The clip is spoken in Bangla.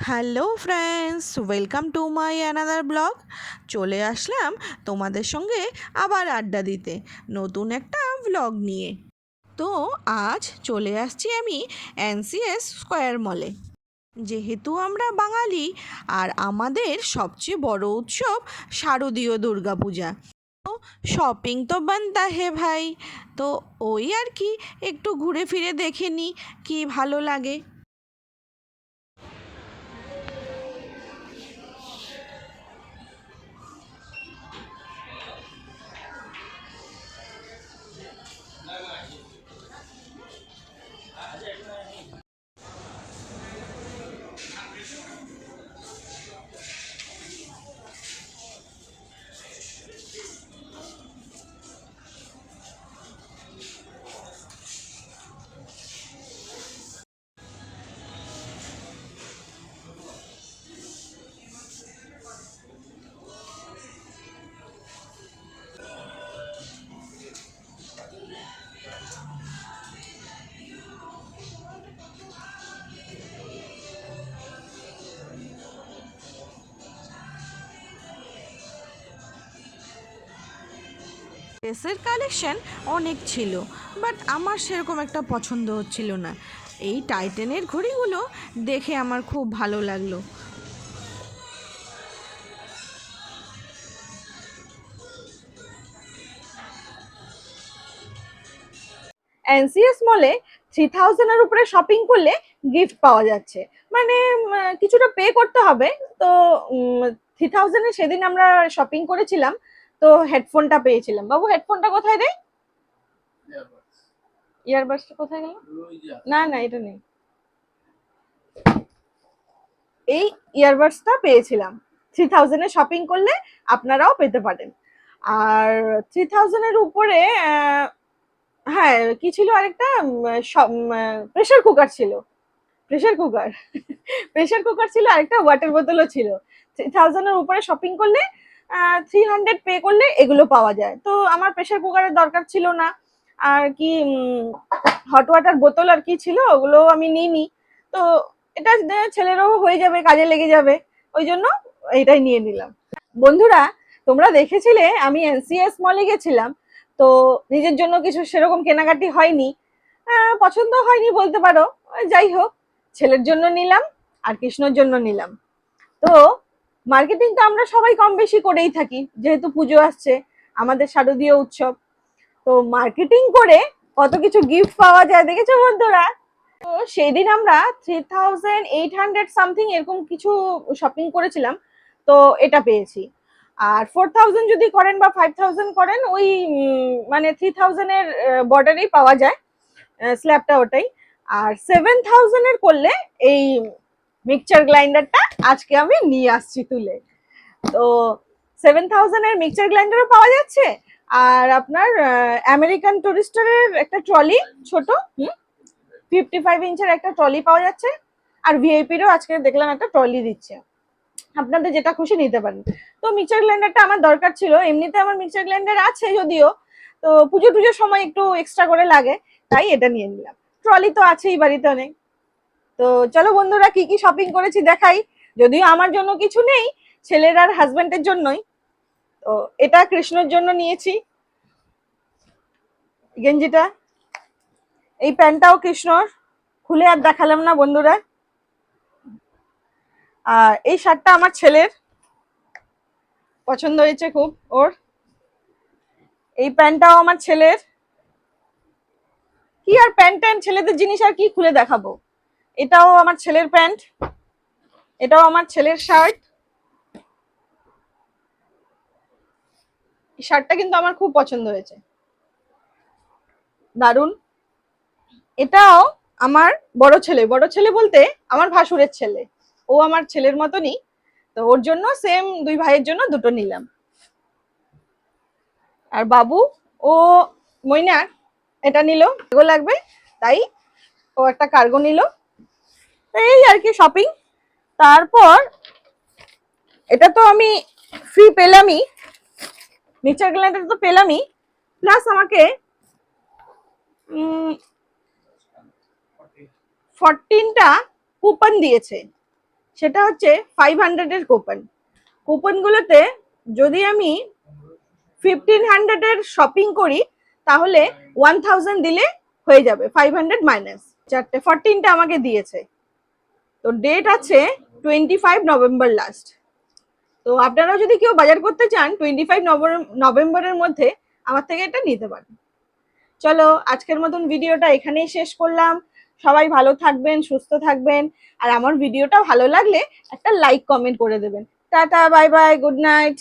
Hello friends, welcome to my another blog. চলে আসলাম তোমাদের সঙ্গে আবার আড্ডা দিতে নতুন একটা ব্লগ নিয়ে। তো আজ চলে আসছি আমি এনসিএস স্কোয়ার মলে। যেহেতু আমরা বাঙালি আর আমাদের সবচেয়ে বড় উৎসব শারদীয় দুর্গাপূজা, তো শপিং তো বানতা হে ভাই। তো ওই আর কি, একটু ঘুরে ফিরে দেখে নিই কী ভালো লাগে। ড্রেসের কালেকশন অনেক ছিল, বাট আমার সেরকম একটা পছন্দ হচ্ছিল না। এই টাইটানের ঘড়িগুলো দেখে আমার খুব ভালো লাগলো। এনসিএস মলে 3000-এর উপরে শপিং করলে গিফট পাওয়া যাচ্ছে। মানে কিছুটা পে করতে হবে। তো 3000-এ সেদিন আমরা শপিং করেছিলাম, তো হেডফোনটা পেয়েছিলাম। বাবু, হেডফোনটা কোথায় রে? ইয়ারবাডসটা কোথায় গেল? না না, এটা নেই। এই ইয়ারবাডসটা পেয়েছিলাম। 3000-এ শপিং করলে আপনারাও পেতে পারেন। আর 3000-এর উপরে হ্যাঁ, কি ছিল আরেকটা, প্রেসার কুকার ছিল। প্রেসার কুকার প্রেসার কুকার ছিল, আরেকটা ওয়াটার বোতলও ছিল। 3000-এর উপরে শপিং করলে 300 পে করলে এগুলো পাওয়া যায়। তো আমার প্রেসার কুকারের দরকার ছিল না। আর কি হট ওয়াটার বোতল আর কি ছিল, ওগুলো আমি নিইনি। তো এটা ছেলেরও হয়ে যাবে, কাজে লেগে যাবে, ওই জন্য এইটাই নিয়ে নিলাম। বন্ধুরা, তোমরা দেখেছিলে আমি এনসিএস মলে গেছিলাম। তো নিজের জন্য কিছু সেরকম কেনাকাটি হয়নি, পছন্দ হয়নি বলতে পারো। যাই হোক, ছেলের জন্য নিলাম আর কৃষ্ণর জন্য নিলাম। তো মার্কেটিং তো আমরা সবাই কম বেশি করেই থাকি, যেহেতু পুজো আসছে, আমাদের শারদীয় উৎসব। তো মার্কেটিং করে কত কিছু গিফট পাওয়া যায় দেখেছো বন্ধুরা। তো সেই দিন আমরা 3800 সামথিং এরকম কিছু শপিং করেছিলাম। তো এটা পেয়েছি। আর 4000 যদি করেন বা 5000 করেন, ওই মানে 3000-এর বর্ডারেই পাওয়া যায় স্ল্যাবটা, ওটাই। আর 7000-এর করলে এই মিক্সচার গ্রাইন্ডারটা আজকে আমি নিয়ে আসছি তুলে। তো 7000-এর মিক্সচার গ্রাইন্ডারও পাওয়া যাচ্ছে। আর আপনার আমেরিকান টুরিস্টারের একটা ট্রলি, ছোট 55 ইঞ্চের একটা ট্রলি পাওয়া যাচ্ছে। আর ভিআইপিরও আজকে দেখলাম একটা ট্রলি দিচ্ছে। আপনাদের যেটা খুশি নিতে পারেন। তো মিক্সচার গ্রাইন্ডারটা আমার দরকার ছিল, এমনিতে আমার মিক্সচার গ্রাইন্ডার আছে যদিও, তো পুজো টুজোর সময় একটু এক্সট্রা করে লাগে, তাই এটা নিয়ে নিলাম। ট্রলি তো আছেই বাড়িতে অনেক। তো চলো বন্ধুরা, কি কি শপিং করেছি দেখাই। যদিও আমার জন্য কিছু নেই, ছেলের আর হাজবেন্ডের জন্যই। তো এটা কৃষ্ণর জন্য নিয়েছি, গেঞ্জিটা। এই প্যান্টটাও কৃষ্ণর, খুলে আর দেখালাম না বন্ধুরা। আর এই শার্টটা আমার ছেলের, পছন্দ হয়েছে খুব ওর। এই প্যান্টটাও আমার ছেলের। কি আর প্যান্ট ট্যান্ট, ছেলেদের জিনিস আর কি খুলে দেখাবো। এটাও আমার ছেলের প্যান্ট, এটাও আমার ছেলের শার্ট। এই শার্টটা কিন্তু আমার খুব পছন্দ হয়েছে, দারুন। এটাও আমার বড় ছেলে, বড় ছেলে বলতে আমার ভাসুরের ছেলে, ও আমার ছেলের মতনই। তো ওর জন্য সেম, দুই ভাইয়ের জন্য দুটো নিলাম। আর বাবু, ও মইনাক এটা নিল, কার্গো লাগবে, তাই ও একটা কার্গো নিল। এই আর কি শপিং। তারপর এটা তো আমি ফ্রি পেলামই, মিক্সচার গ্রাইন্ডার তো পেলামই, প্লাস আমাকে 14টা কুপন দিয়েছে। সেটা হচ্ছে 500-এর কুপন। কুপনগুলোতে যদি আমি 1500-এর শপিং করি তাহলে 1000 দিলে হয়ে যাবে 500 মাইনাস। 14টা আমাকে দিয়েছে, তো ডেট আছে 25 নভেম্বর লাস্ট। তো আপনারাও যদি কেউ বাজার করতে চান 25 নভেম্বরের মধ্যে আমার থেকে এটা নিতে পারেন। চলো আজকের মতন ভিডিওটা এখানেই শেষ করলাম। সবাই ভালো থাকবেন, সুস্থ থাকবেন, আর আমার ভিডিওটা ভালো লাগলে একটা লাইক কমেন্ট করে দেবেন। Tata, bye bye, good night.